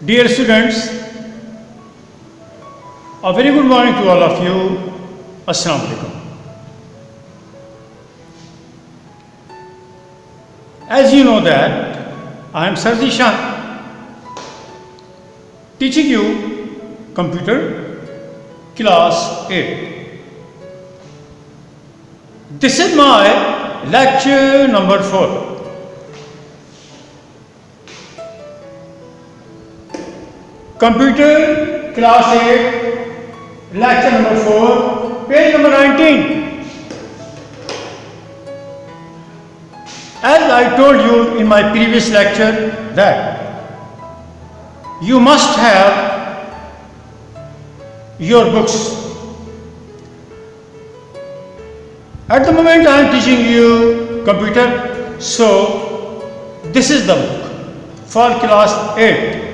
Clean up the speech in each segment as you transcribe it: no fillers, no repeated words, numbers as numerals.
Dear students, a very good morning to all of you. Assalamu alaikum. As you know that I am Sir Zishan, teaching you computer class 8. This is my lecture number 4. Computer class 8, lecture number 4, page number 19. As I told you in my previous lecture that you must have your books. At the moment I am teaching you computer, so this is the book for class 8.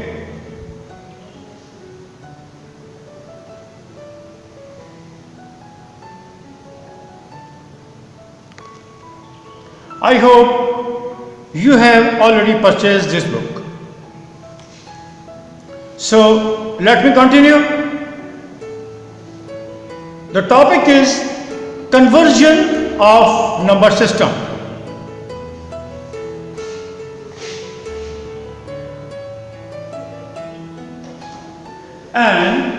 I hope you have already purchased this book. So let me continue. The topic is conversion of number system. And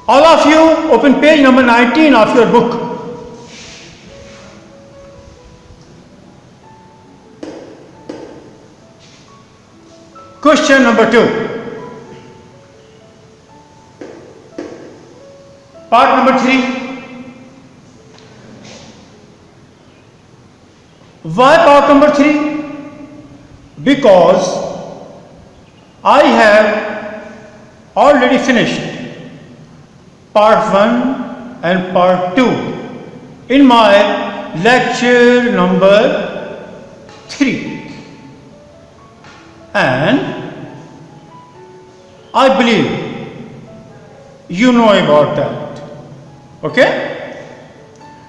all of you open page number 19 of your book. Question number 2. Part number 3. Why part number 3? Because I have already finished part 1 and part 2 in my lecture number 3. And I believe you know about that. Okay?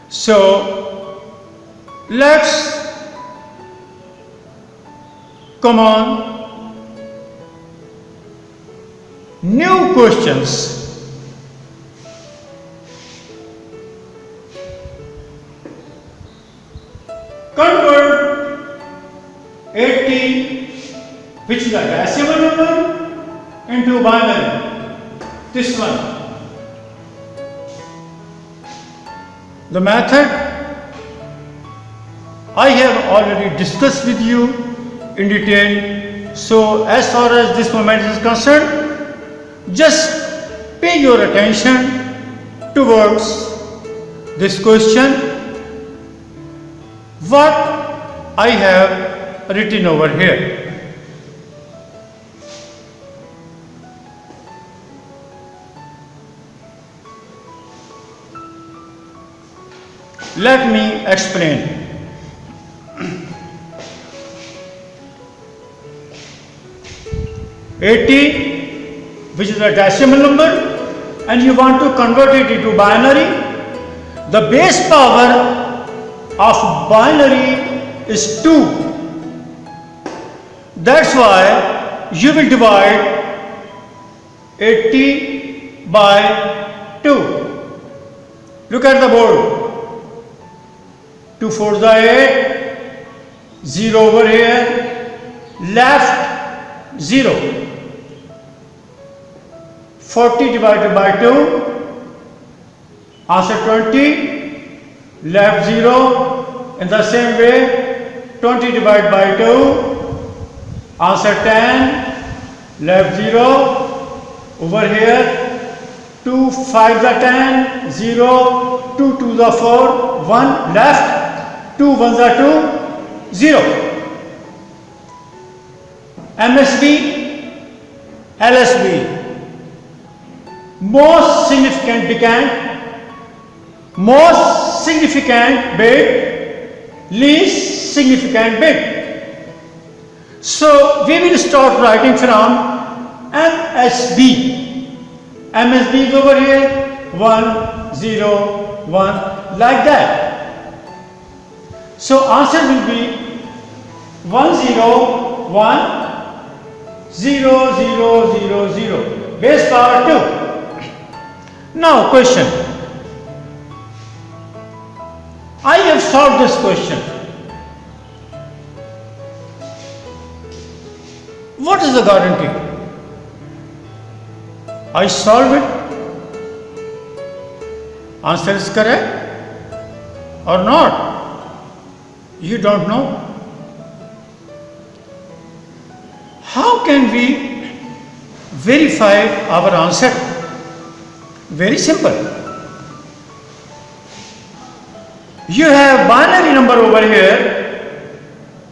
So let's come on. New questions. Convert 80, which is a decimal number, into binary. This one. The method I have already discussed with you in detail. So as far as this moment is concerned, just pay your attention towards this question. What I have written over here. Let me explain. $80, which is a decimal number, and you want to convert it into binary. The base power of binary is 2. That's why you will divide 80 by 2. Look at the board. 2 4s are 8, 0 over here, left 0. 40 divided by 2, answer 20, left 0. In the same way, 20 divided by 2, answer 10, left 0. Over here, 2 5s are 10, 0, 2 2s are 4, 1 left. 2 1s are 2, 0. MSB, LSB. Most significant bit, least significant bit. So we will start writing from MSB. MSB is over here, 1 0 1, like that. So answer will be 1 0 1 0, 0, 0, 0. Base power 2. Now question. I have solved this question. What is the guarantee? I solve it. Answer is correct or not? You don't know. How can we verify our answer? Very simple. You have binary number over here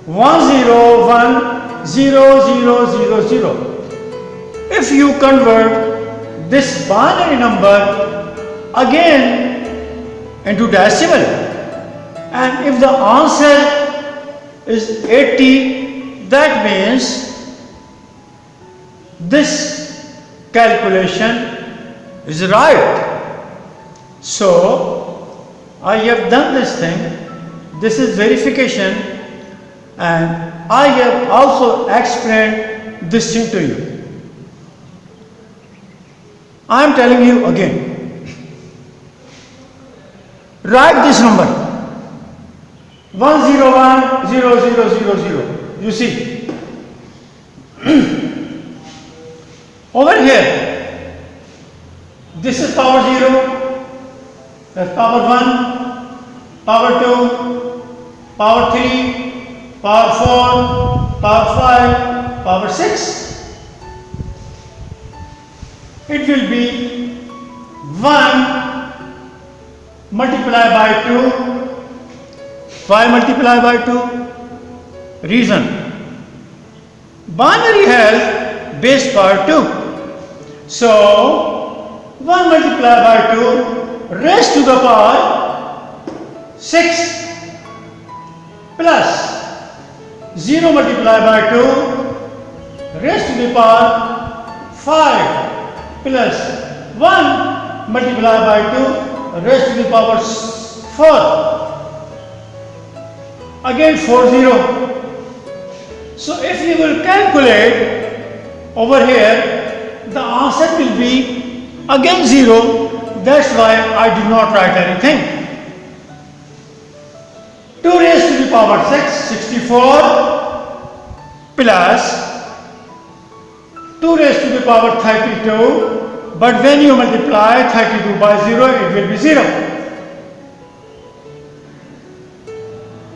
1010000. If you convert this binary number again into decimal, and if the answer is 80, that means this calculation is right. So I have done this thing. This is verification, and I have also explained this thing to you. I am telling you again. Write this number 1010000. You see over here, this is power 0, that's power 1, power 2, power 3, power 4, power 5, power 6. It will be 1 multiplied by 2, 5 multiplied by 2. Reason: binary has base power 2. So 1 multiplied by 2 raised to the power 6 plus 0 multiplied by 2 raised to the power 5 plus 1 multiplied by 2 raised to the power 4. Again 40. So if you will calculate over here, the answer will be again 0. That's why I did not write anything. 2 raised to the power 6, 64 plus 2 raised to the power 32. But when you multiply 32 by 0, it will be 0.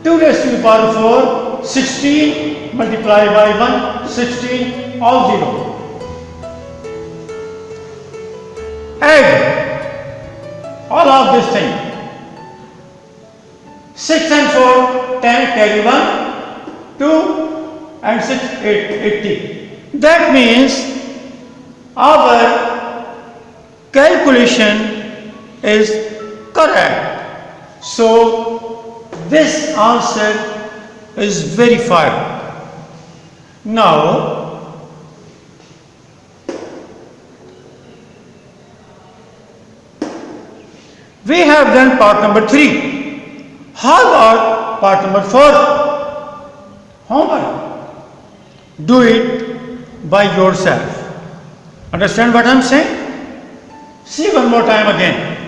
2 raised to the power 4, 16 multiplied by 1, 16, all 0. Add all of this thing. 6 and 4, 10, carry 1, 2 and 6, 80. That means our calculation is correct. So this answer is verified. Now we have done part number 3. How about part number 4? Homework. Do it by yourself. Understand what I am saying? See one more time again.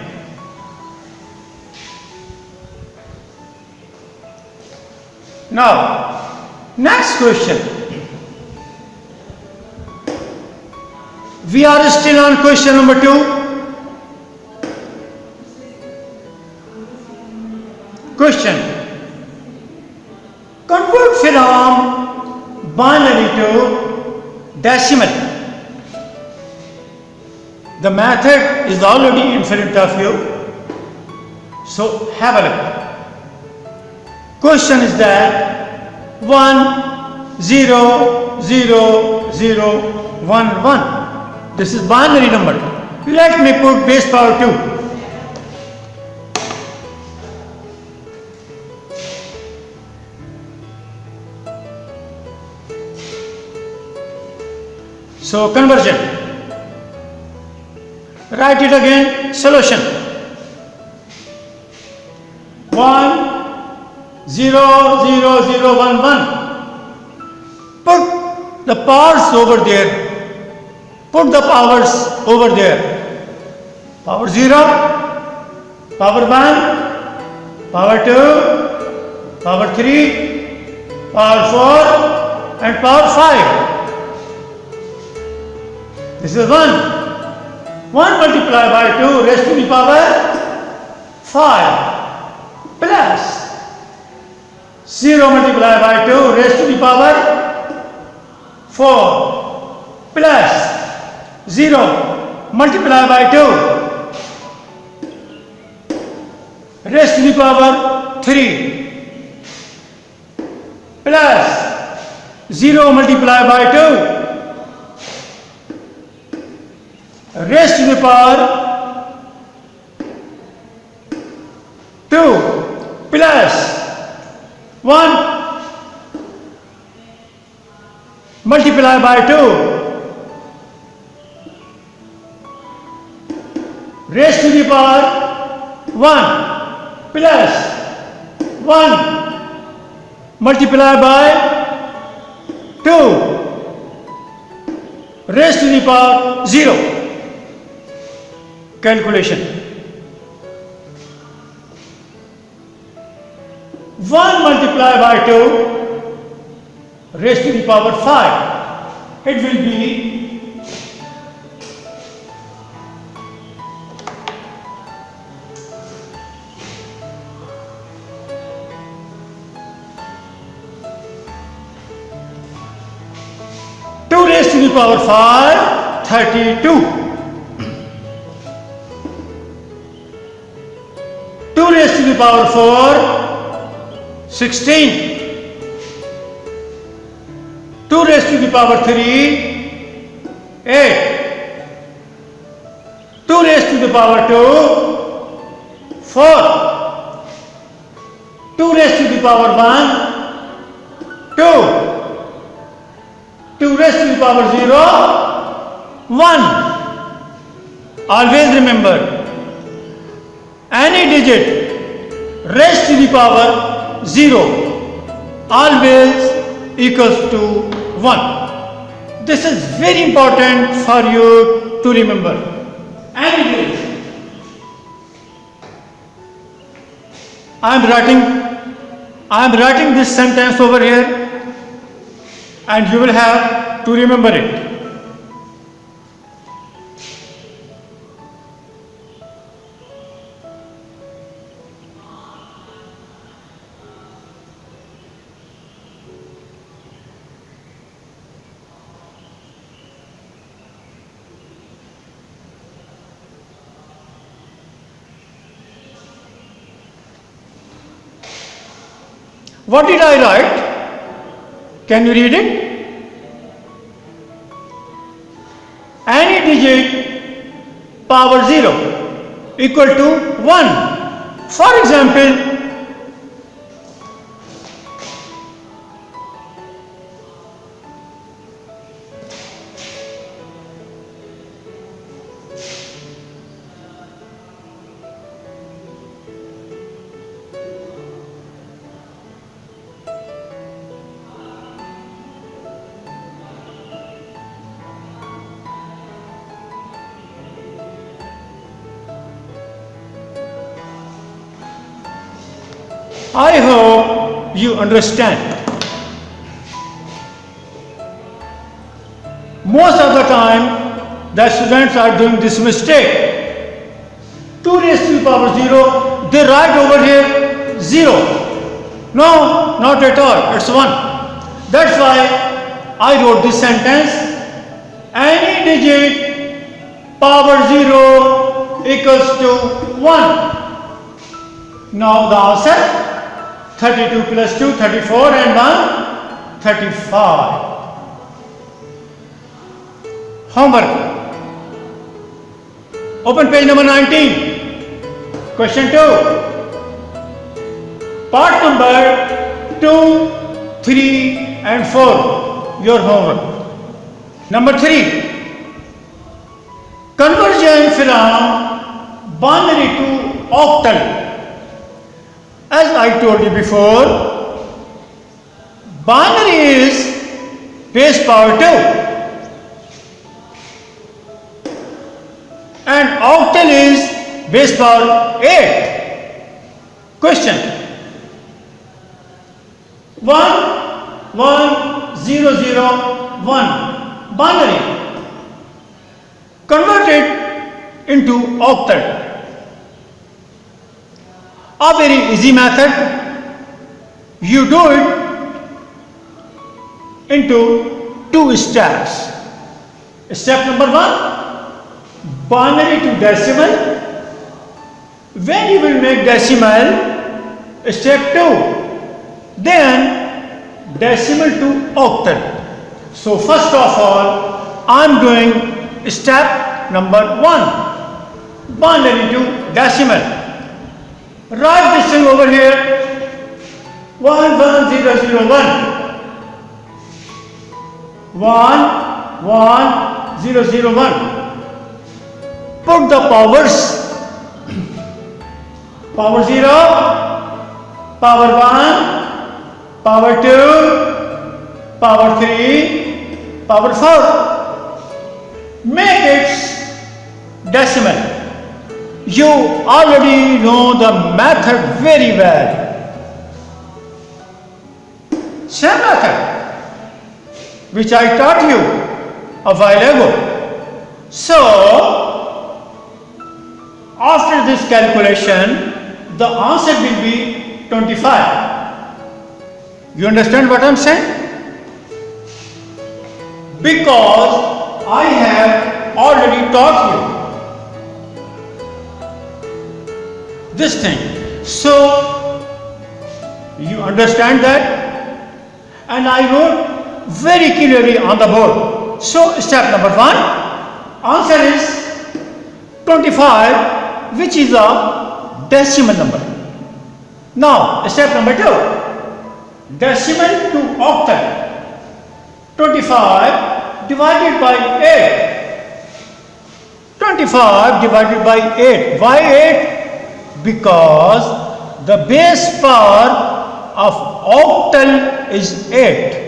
Now, next question. We are still on question number 2. Question. Convert from binary to decimal. The method is already in front of you. So have a look. Question is that 1 0 0 0 1 1. This is binary number. Let me put base power 2. So conversion. Write it again. Solution. 1 0 0 0 1 1. Put the powers over there. Put the powers over there. Power 0, power 1, power 2, power 3, power 4 and power 5. This is 1. 1 multiplied by 2 raised to the power 5 plus 0 multiplied by 2 raised to the power 4 plus 0 multiplied by 2 raised to the power 3 plus 0 multiplied by 2 raised to the power 2 plus 1 multiplied by 2 raised to the power 1 plus 1 multiplied by 2 raised to the power 0. Calculation. 1 multiplied by 2 raised to the power 5. It will be 2 raised to the power 5, 32. 2 raised to the power 4, 16. 2 raised to the power 3, 8. 2 raised to the power 2, 4. 2 raised to the power 1, 2. 2 raised to the power 0, 1. Always remember, any digit raised to the power 0 always equals to 1. This is very important for you to remember. Any digit. I am writing this sentence over here and you will have to remember it. What did I write? Can you read it? Any digit power 0 equal to 1. For example, I hope you understand. Most of the time, the students are doing this mistake. 2 raised to the power 0, they write over here 0. No, not at all, it's 1. That's why I wrote this sentence. Any digit power 0 equals to 1. Now the answer 32 plus 2, 34 and 1, 35. Homework. Open page number 19. Question 2. Part number 2, 3 and 4. Your homework. Number 3. Conversion from binary to octal. As I told you before, binary is base power 2. And octal is base power 8. Question. 1 1 0 0 1 binary converted into octal. A very easy method. You do it into 2 steps. Step number 1, binary to decimal. When you will make decimal, step 2, then decimal to octal. So first of all, I am doing step number 1, binary to decimal. Write this thing over here. 1 1 0 0 1 1 1 0 0 1. Put the powers. Power 0, power 1, power 2, power 3, power 4. Make it decimal. You already know the method very well. Same method which I taught you a while ago. So, after this calculation, the answer will be 25. You understand what I am saying? Because I have already taught you this thing. So, you understand that? And I wrote very clearly on the board. So, step number 1, answer is 25, which is a decimal number. Now, step number 2, decimal to octal. 25 divided by 8. 25 divided by 8. Why 8? Because the base power of octal is 8.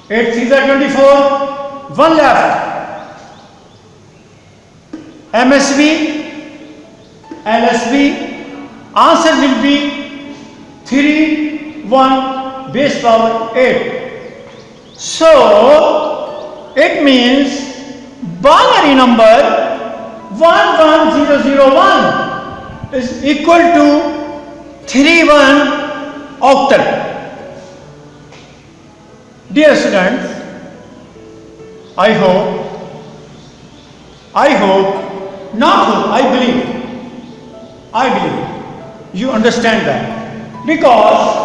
8 3s are 24. 1 left. MSB, LSB, answer will be 3 1 base power 8. So it means binary number 11001 is equal to 31 octal. Dear students, I believe you understand that, because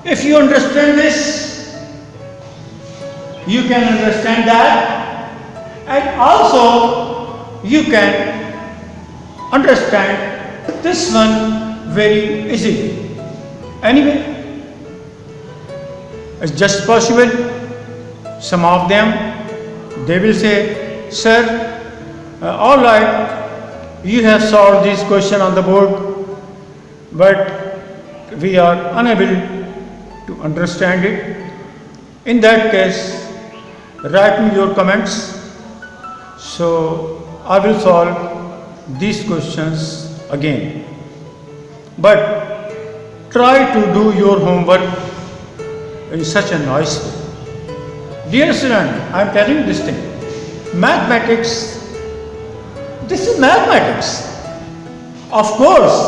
if you understand this, you can understand that, and also you can understand this one very easily. Anyway, it's just possible. Some of them, they will say, sir, all right, you have solved this question on the board, but we are unable to understand it. In that case, write me your comments, so I will solve these questions again. But try to do your homework in such a nice way. Dear student, I am telling you this thing. Mathematics, this is mathematics. Of course,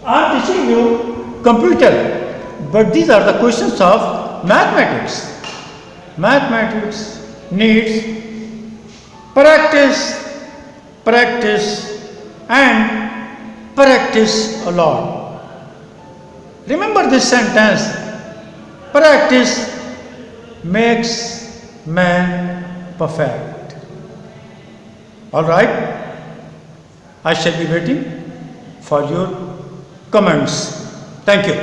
I am teaching you computer, but these are the questions of mathematics. Mathematics needs practice, and practice a lot. Remember this sentence: practice makes man perfect. All right? I shall be waiting for your comments. Thank you.